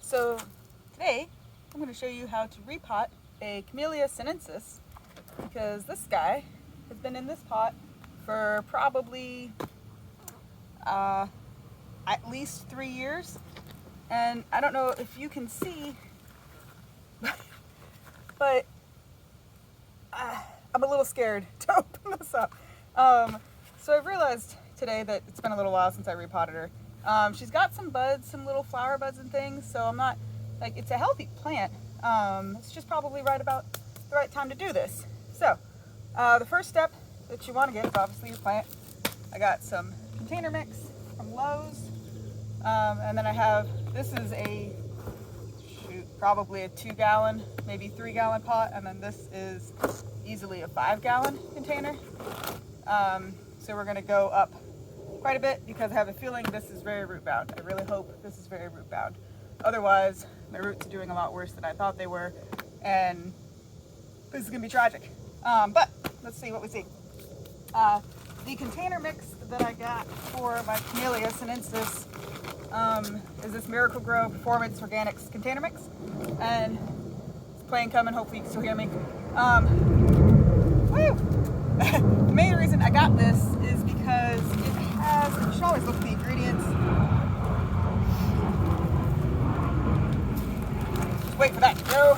So today I'm going to show you how to repot a Camellia sinensis, because this guy has been in this pot for probably at least 3 years, and I don't know if you can see, but I'm a little scared to open this up. So I've realized today that it's been a little while since I repotted her. She's got some buds, some little flower buds and things, so I'm not, like, it's a healthy plant. It's just probably right about the right time to do this. So, the first step that you want to get is obviously your plant. I got some container mix from Lowe's, and then I have, this is probably a 2-gallon, maybe 3-gallon pot, and then this is easily a 5-gallon container. So we're going to go up quite a bit because I have a feeling this is very root bound. I really hope this is very root bound. Otherwise, my roots are doing a lot worse than I thought they were, and this is going to be tragic. But let's see what we see. The container mix that I got for my Camellia sinensis is this Miracle Grow Performance Organics container mix, and it's playing coming. Hopefully you can still hear me. The main reason I got this is because it has, you should always look at the ingredients. Just wait for that to go.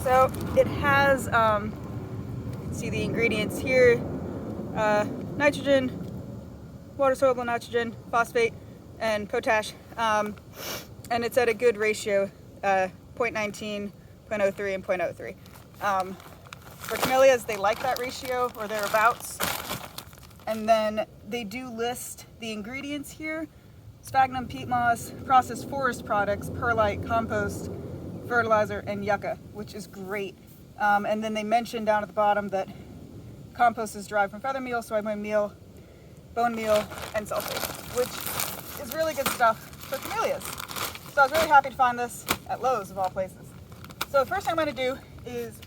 So it has, you can see the ingredients here, nitrogen, water soluble nitrogen, phosphate, and potash, and it's at a good ratio, 0.19, 0.03, and 0.03. For camellias, they like that ratio or thereabouts. And then they do list the ingredients here: sphagnum, peat moss, processed forest products, perlite, compost, fertilizer, and yucca, which is great. And then they mention down at the bottom that compost is derived from feather meal, soybean meal, bone meal, and sulfate, which is really good stuff for camellias. So I was really happy to find this at Lowe's, of all places. So the first thing I'm going to do is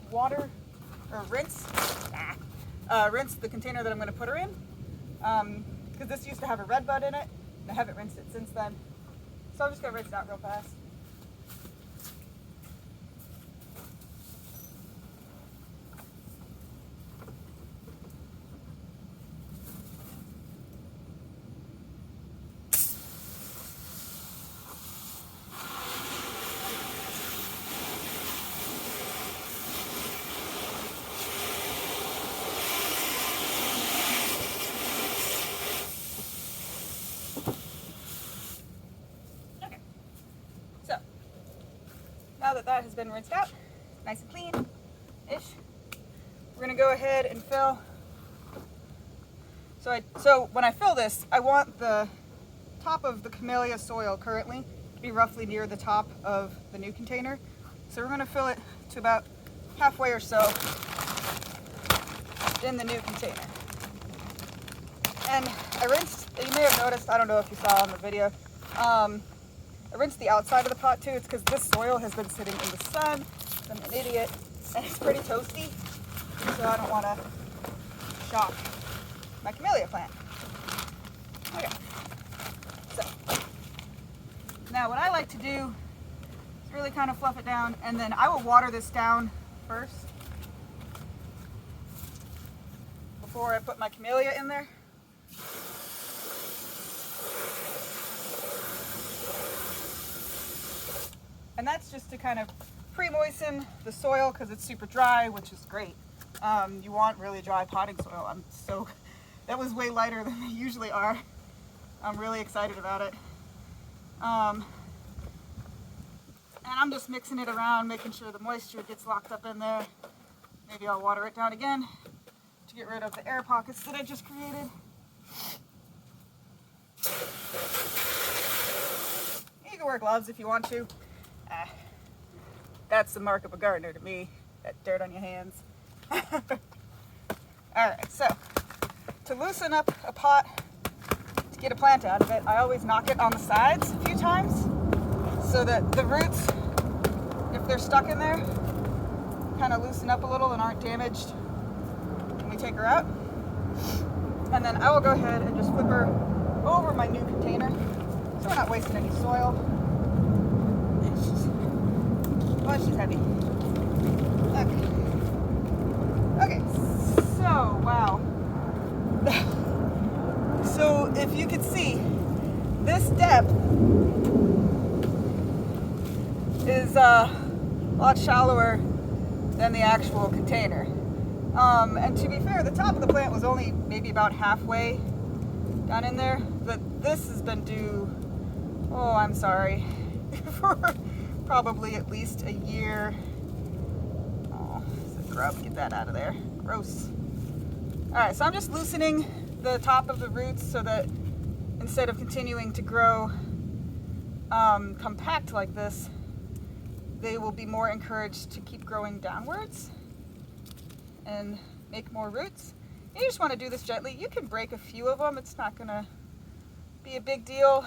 rinse the container that I'm going to put her in, because this used to have a red bud in it, and I haven't rinsed it since then. So I'm just going to rinse it out real fast. Now that that has been rinsed out, nice and clean-ish, we're going to go ahead and fill. So when I fill this, I want the top of the Camellia soil currently to be roughly near the top of the new container. So we're going to fill it to about halfway or so in the new container. And I rinsed, you may have noticed, I don't know if you saw in the video, I rinsed the outside of the pot too. It's because this soil has been sitting in the sun. I'm an idiot, and it's pretty toasty, so I don't want to shock my camellia plant. Okay, so now what I like to do is really kind of fluff it down, and then I will water this down first before I put my camellia in there. And that's just to kind of pre-moisten the soil because it's super dry, which is great. You want really dry potting soil. That was way lighter than they usually are. I'm really excited about it. And I'm just mixing it around, making sure the moisture gets locked up in there. Maybe I'll water it down again to get rid of the air pockets that I just created. You can wear gloves if you want to. That's the mark of a gardener to me, that dirt on your hands. Alright, so to loosen up a pot, to get a plant out of it, I always knock it on the sides a few times so that the roots, if they're stuck in there, kind of loosen up a little and aren't damaged when we take her out. And then I will go ahead and just flip her over my new container so we're not wasting any soil. was, she's heavy. Okay. Okay, so, wow. So, if you could see, this depth is a lot shallower than the actual container. And to be fair, the top of the plant was only maybe about halfway down in there, but this has been due, oh, I'm sorry, for probably at least a year. Oh, it's a grub, get that out of there. Gross. All right, so I'm just loosening the top of the roots so that instead of continuing to grow compact like this, they will be more encouraged to keep growing downwards and make more roots. You just want to do this gently. You can break a few of them. It's not going to be a big deal.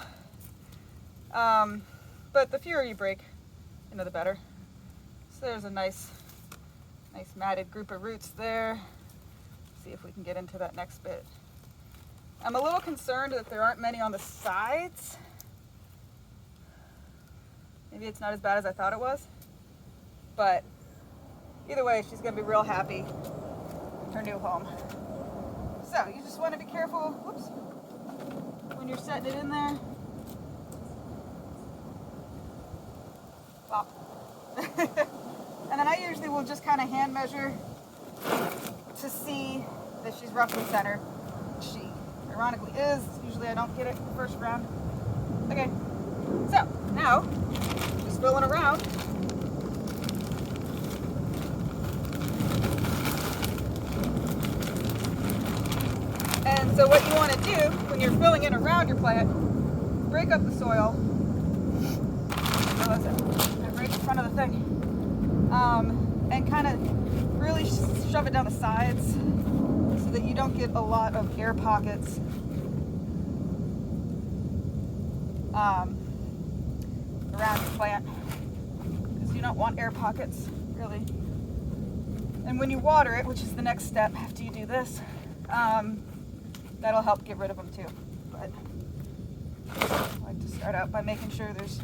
But the fewer you break, you know, the better. So there's a nice matted group of roots there. See if we can get into that next bit. I'm a little concerned that there aren't many on the sides. Maybe it's not as bad as I thought it was. But either way, she's going to be real happy in her new home. So you just want to be careful, whoops, when you're setting it in there. Wow. And then I usually will just kind of hand measure to see that she's roughly center. She ironically is. Usually I don't get it the first round. Okay, so now just filling around. And so what you want to do when you're filling in around your plant, break up the soil. Right in front of the thing. And kind of really shove it down the sides so that you don't get a lot of air pockets around your plant, because you don't want air pockets really. And when you water it, which is the next step after you do this, that'll help get rid of them too. But I like to start out by making sure there's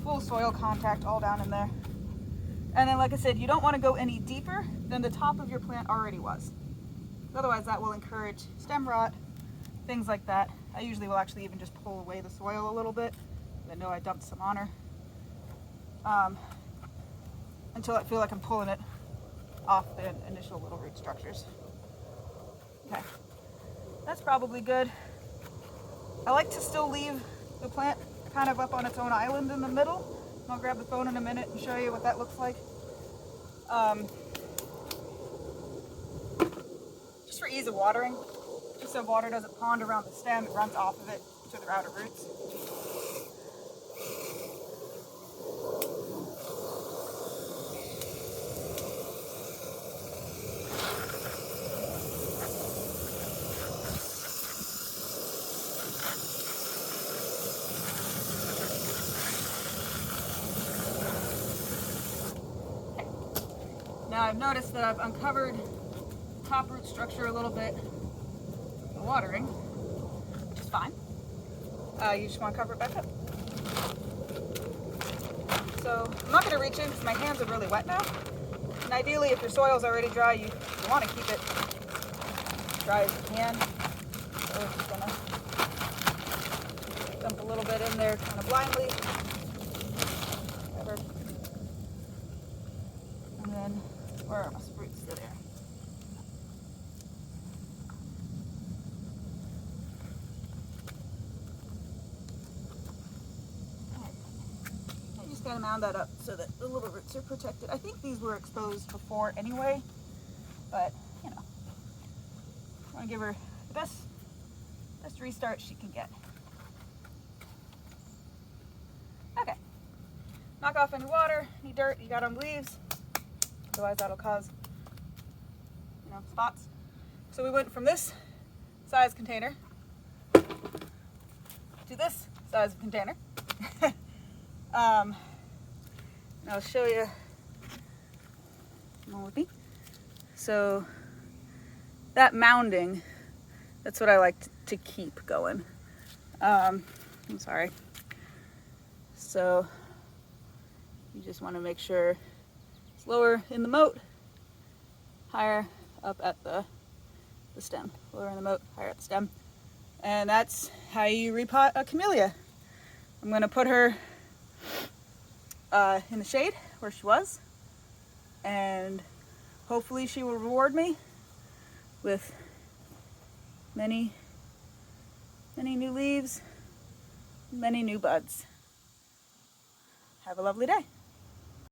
full soil contact all down in there. And then, like I said, you don't want to go any deeper than the top of your plant already was. Otherwise, that will encourage stem rot, things like that. I usually will actually even just pull away the soil a little bit. I know I dumped some on her. Until I feel like I'm pulling it off the initial little root structures. Okay, that's probably good. I like to still leave the plant kind of up on its own island in the middle. I'll grab the phone in a minute and show you what that looks like. Just for ease of watering, just so water doesn't pond around the stem, it runs off of it to the outer roots. Now I've noticed that I've uncovered top root structure a little bit in the watering, which is fine. You just want to cover it back up. So I'm not going to reach in because my hands are really wet now. And ideally, if your soil's already dry, you want to keep it dry as you can. So we're just going to dump a little bit in there kind of blindly. Whatever. And then, where are my spruce? They're there. I just gotta mound that up so that the little roots are protected. I think these were exposed before anyway, but you know, I want to give her the best restart she can get. Okay, knock off any water, any dirt you got on leaves. Otherwise that'll cause, you know, spots. So we went from this size container to this size container. And I'll show you. Come on with me. So that mounding, that's what I like to keep going. I'm sorry. So You just want to make sure it's lower in the moat, higher up at the stem. Lower in the moat, higher at the stem. And that's how you repot a camellia. I'm going to put her in the shade where she was, and hopefully she will reward me with many new leaves, many new buds. Have a lovely day.